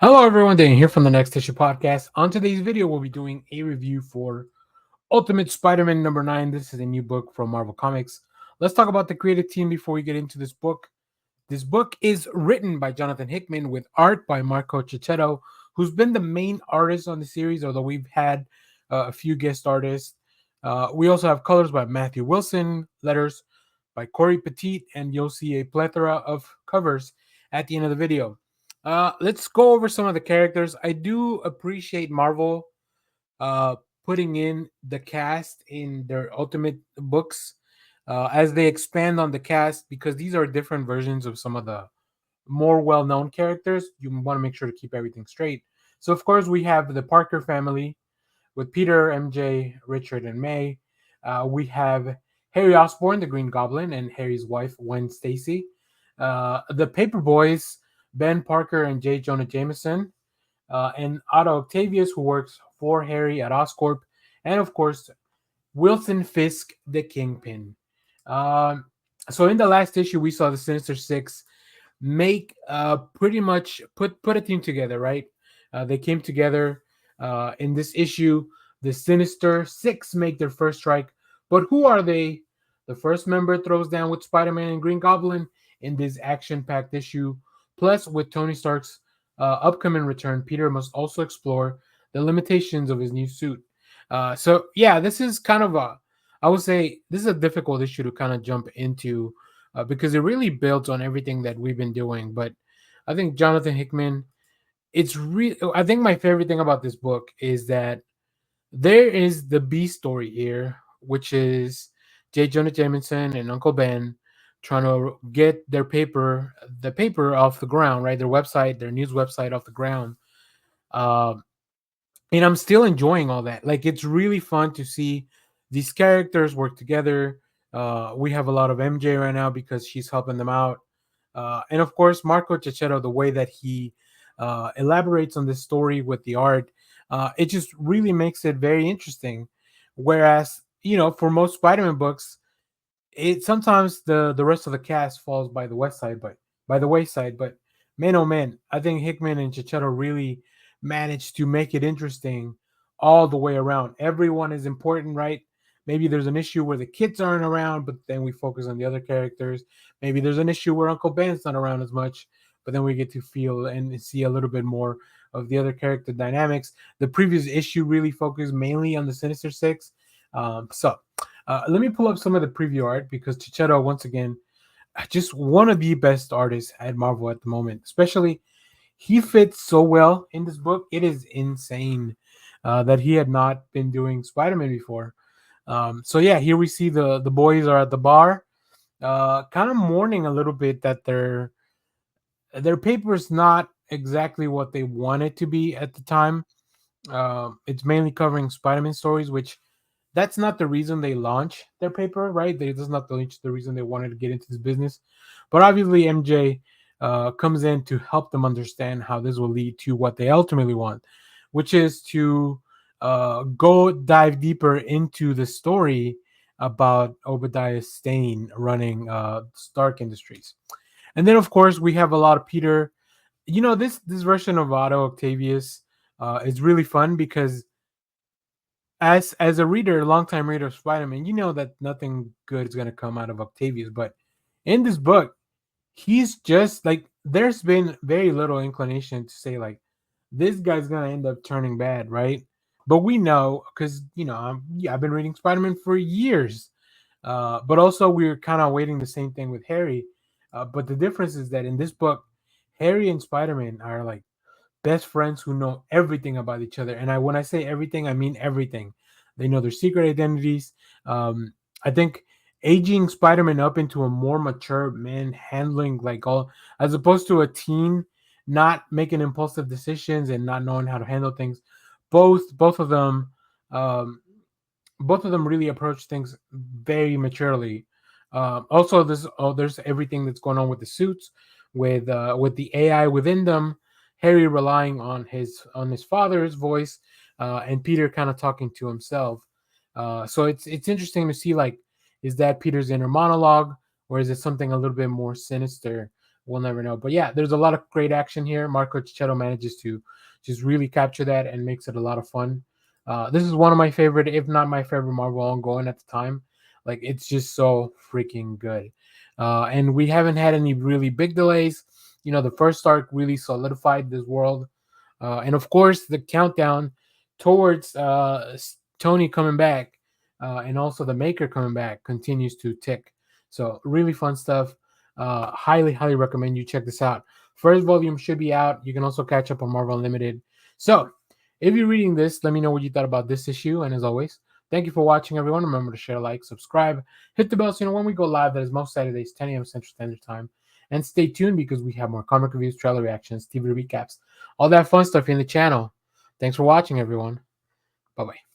Hello, everyone. Dan here from the Next Issue Podcast. On today's video, we'll be doing a review for Ultimate Spider-Man #9. This is a new book from Marvel Comics. Let's talk about the creative team before we get into this book. This book is written by Jonathan Hickman with art by Marco Checchetto, who's been the main artist on the series, although we've had a few guest artists. We also have colors by Matthew Wilson, letters by Cory Petit, and you'll see a plethora of covers at the end of the video. Let's go over some of the characters. I do appreciate Marvel uh, putting in the cast in their Ultimate books as they expand on the cast because these are different versions of some of the more well-known characters. You want to make sure to keep everything straight. So, of course, we have the Parker family with Peter, MJ, Richard, and May. We have Harry Osborn, the Green Goblin, and Harry's wife, Gwen Stacy. The Paper Boys, Ben Parker and J. Jonah Jameson. And Otto Octavius, who works for Harry at Oscorp. And, of course, Wilson Fisk, the Kingpin. Um, so in the last issue, we saw the Sinister Six make pretty much put a team together, right? They came together in this issue. The Sinister Six make their first strike, but who are they? The first member throws down with Spider-Man and Green Goblin in this action-packed issue. Plus, with Tony Stark's upcoming return, Peter must also explore the limitations of his new suit. So yeah, this is kind of I would say this is a difficult issue to kind of jump into because it really builds on everything that we've been doing. But I think Jonathan Hickman, it's really, I think my favorite thing about this book is that there is the B story here, which is J. Jonah Jameson and Uncle Ben trying to get the paper off the ground, right? Their website, their news website off the ground. Uh, and I'm still enjoying all that. Like it's really fun to see these characters work together. We have a lot of MJ right now because she's helping them out, and of course Marco Checchetto, the way that he elaborates on this story with the art, it just really makes it very interesting. Whereas for most Spider-Man books, it sometimes the rest of the cast falls by the wayside. But man, oh man, I think Hickman and Checchetto really managed to make it interesting all the way around. Everyone is important, right? Maybe there's an issue where the kids aren't around, but then we focus on the other characters. Maybe there's an issue where Uncle Ben's not around as much, but then we get to feel and see a little bit more of the other character dynamics. The previous issue really focused mainly on the Sinister Six. Let me pull up some of the preview art because Checchetto, once again, just one of the best artists at Marvel at the moment. Especially, he fits so well in this book. It is insane that he had not been doing Spider-Man before. So yeah, here we see the boys are at the bar, kind of mourning a little bit that their paper is not exactly what they want it to be at the time. It's mainly covering Spider-Man stories, which that's not the reason they launch their paper, right? That's not the reason they wanted to get into this business. But obviously, MJ comes in to help them understand how this will lead to what they ultimately want, which is to go dive deeper into the story about Obadiah Stane running Stark Industries. And then, of course, we have a lot of Peter. This version of Otto Octavius is really fun because as a reader, a longtime reader of Spider-Man, you know that nothing good is going to come out of Octavius. But in this book, he's just like there's been very little inclination to say like this guy's going to end up turning bad, right? But we know because I've been reading Spider-Man for years, but also we're kind of waiting the same thing with Harry. But the difference is that in this book, Harry and Spider-Man are like best friends who know everything about each other. And when I say everything, I mean everything. They know their secret identities. I think aging Spider-Man up into a more mature man, handling like all as opposed to a teen, not making impulsive decisions and not knowing how to handle things. Both of them, um, both of them really approach things very maturely. Also, there's everything that's going on with the suits, with the AI within them. Harry relying on his father's voice, and Peter kind of talking to himself. So it's interesting to see like is that Peter's inner monologue or is it something a little bit more sinister we'll never know. But yeah, there's a lot of great action here. Marco Checchetto manages to just really capture that and makes it a lot of fun. This is one of my favorite, if not my favorite, Marvel ongoing at the time. Like, it's just so freaking good. And we haven't had any really big delays. The first arc really solidified this world. And of course, the countdown towards Tony coming back and also the Maker coming back continues to tick. So, really fun stuff. Highly, highly recommend you check this out. First volume should be out. You can also catch up on Marvel Unlimited. So, if you're reading this, let me know what you thought about this issue. And as always, thank you for watching, everyone. Remember to share, like, subscribe, hit the bell so you know when we go live. That is most Saturdays, 10 a.m. Central Standard Time. And stay tuned because we have more comic reviews, trailer reactions, TV recaps, all that fun stuff in the channel. Thanks for watching, everyone. Bye-bye.